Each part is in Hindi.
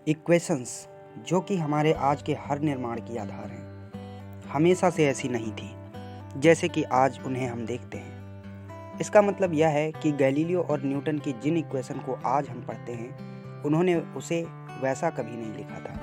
इक्वेशंस जो कि हमारे आज के हर निर्माण की आधार हैं, हमेशा से ऐसी नहीं थी जैसे कि आज उन्हें हम देखते हैं। इसका मतलब यह है कि गैलीलियो और न्यूटन की जिन इक्वेशन को आज हम पढ़ते हैं, उन्होंने उसे वैसा कभी नहीं लिखा था,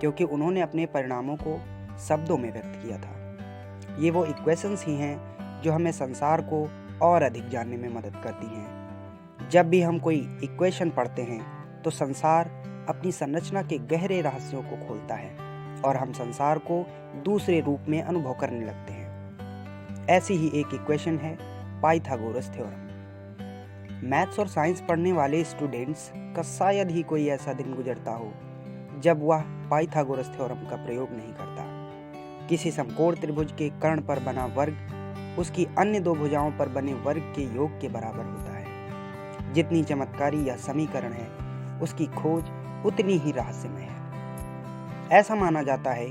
क्योंकि उन्होंने अपने परिणामों को शब्दों में व्यक्त किया था। ये वो इक्वेशंस ही हैं जो हमें संसार को और अधिक जानने में मदद करती हैं। जब भी हम कोई इक्वेशन पढ़ते हैं तो संसार अपनी संरचना के गहरे रहस्यों को खोलता है और हम संसार को दूसरे रूप में अनुभव करने लगते हैं। ऐसी ही एक इक्वेशन है पाइथागोरस थ्योरम। मैथ्स और साइंस पढ़ने वाले स्टूडेंट्स का शायद ही कोई ऐसा दिन गुजरता हो जब वह पाइथागोरस थ्योरम का प्रयोग नहीं करता। किसी समकोण त्रिभुज के कर्ण पर बना वर्ग उसकी अन्य दो भुजाओं पर बने वर्ग के योग के बराबर होता है। जितनी चमत्कारी यह समीकरण है, उसकी खोज उतनी ही रहस्यमय है। ऐसा माना जाता है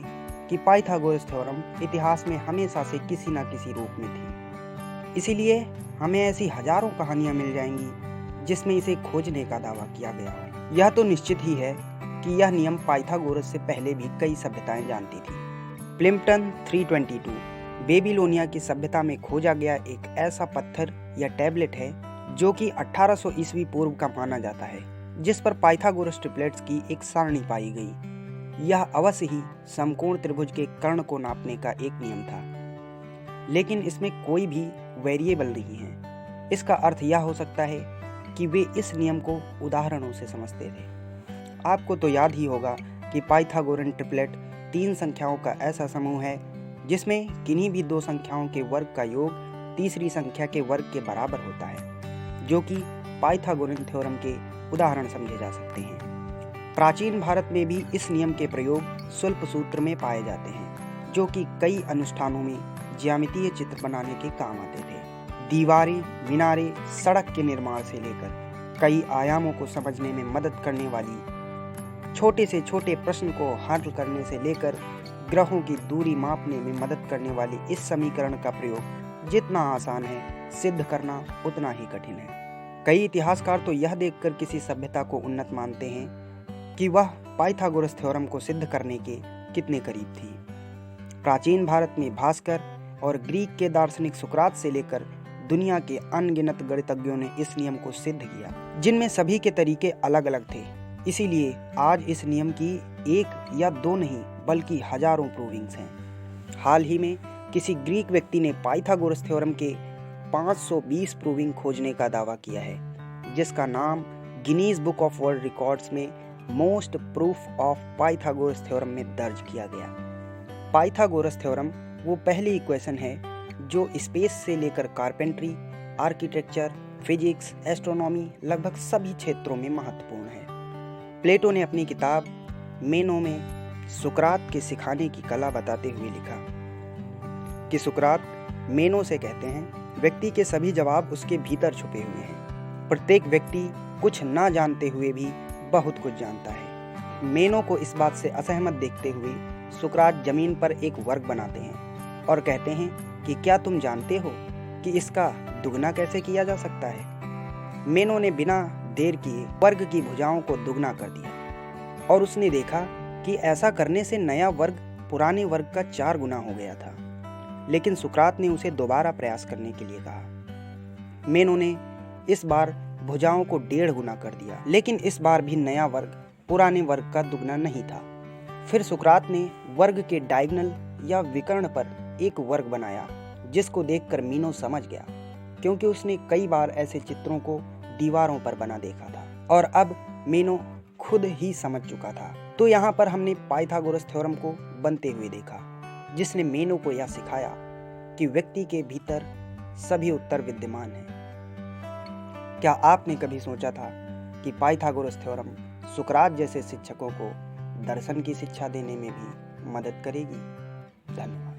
कि पाइथागोरस थ्योरम इतिहास में हमेशा से किसी न किसी रूप में थी। इसीलिए हमें ऐसी हजारों कहानियां मिल जाएंगी जिसमें इसे खोजने का दावा किया गया हो। यह तो निश्चित ही है कि यह नियम पाइथागोरस से पहले भी कई सभ्यताएं जानती थी। प्लिम्पटन 322 बेबीलोनिया की सभ्यता में खोजा गया एक ऐसा पत्थर या टैबलेट है जो कि 1800 ईस्वी पूर्व का माना जाता है, जिस पर पाइथागोरस ट्रिपलेट्स की एक सारणी पाई गई। यह अवश्य ही समकोण त्रिभुज के कर्ण को नापने का एक नियम था, लेकिन इसमें कोई भी वेरिएबल नहीं है। इसका अर्थ यह हो सकता है कि वे इस नियम को उदाहरणों से समझते थे। आपको तो याद ही होगा कि पाइथागोरन ट्रिपलेट 3 संख्याओं का ऐसा समूह है जिसमें किन्हीं भी 2 संख्याओं के वर्ग का योग तीसरी संख्या के वर्ग के बराबर होता है, जो कि पाइथागोरन थ्योरम के उदाहरण समझे जा सकते हैं। प्राचीन भारत में भी इस नियम के प्रयोग स्वल्प सूत्र में पाए जाते हैं, जो कि कई अनुष्ठानों में ज्यामितीय चित्र बनाने के काम आते थे। दीवारें, मीनारे, सड़क के निर्माण से लेकर कई आयामों को समझने में मदद करने वाली, छोटे से छोटे प्रश्न को हल करने से लेकर ग्रहों की दूरी मापने में मदद करने वाली इस समीकरण का प्रयोग जितना आसान है, सिद्ध करना उतना ही कठिन है। कई इतिहासकार तो यह देखकर किसी सभ्यता को उन्नत मानते हैं कि वह पाइथागोरस थ्योरम को सिद्ध करने के कितने करीब थी। प्राचीन भारत में भास्कर और ग्रीक के दार्शनिक सुकरात से लेकर दुनिया के अनगिनत गणितज्ञों ने इस नियम को सिद्ध किया, जिनमें सभी के तरीके अलग अलग थे। इसीलिए आज इस नियम की 1 या 2 नहीं बल्कि हजारों प्रूविंग्स हैं। हाल ही में किसी ग्रीक व्यक्ति ने पाइथागोरस थ्योरम के 520 प्रूविंग खोजने का दावा किया है, जिसका नाम Guinness book of world records में most proof of Pythagoras theorem में दर्ज किया गया। पाइथागोरस थ्योरम वो पहली इक्वेशन है जो स्पेस से लेकर कारपेंट्री, आर्किटेक्चर, फिजिक्स, एस्ट्रोनॉमी लगभग सभी क्षेत्रों में महत्वपूर्ण है। प्लेटो ने अपनी किताब मेनो में सुकरात के सिखाने की कला बताते हुए लिखा कि सुकरात मेनो से कहते हैं, व्यक्ति के सभी जवाब उसके भीतर छुपे हुए हैं। प्रत्येक व्यक्ति कुछ ना जानते हुए भी बहुत कुछ जानता है। मेनो को इस बात से असहमत देखते हुए सुकरात जमीन पर एक वर्ग बनाते हैं और कहते हैं कि क्या तुम जानते हो कि इसका दुगना कैसे किया जा सकता है। मेनो ने बिना देर किए वर्ग की भुजाओं को दुगना कर दिया और उसने देखा कि ऐसा करने से नया वर्ग पुराने वर्ग का 4 गुना हो गया था। लेकिन सुकरात ने उसे दोबारा प्रयास करने के लिए कहा। मेनो ने इस बार भुजाओं को 1.5 गुना कर दिया, लेकिन इस बार भी नया वर्ग पुराने वर्ग का दुगना नहीं था। फिर सुकरात ने वर्ग के डायगोनल या विकर्ण पर एक वर्ग बनाया, जिसको देखकर मेनो समझ गया, क्योंकि उसने कई बार ऐसे चित्रों को दीवारों पर बना देखा था और अब मेनो खुद ही समझ चुका था। तो यहाँ पर हमने पाइथागोरस थ्योरम को बनते हुए देखा, जिसने मेनो को यह सिखाया कि व्यक्ति के भीतर सभी उत्तर विद्यमान हैं। क्या आपने कभी सोचा था कि पाइथागोरस थ्योरम सुकरात जैसे शिक्षकों को दर्शन की शिक्षा देने में भी मदद करेगी? धन्यवाद।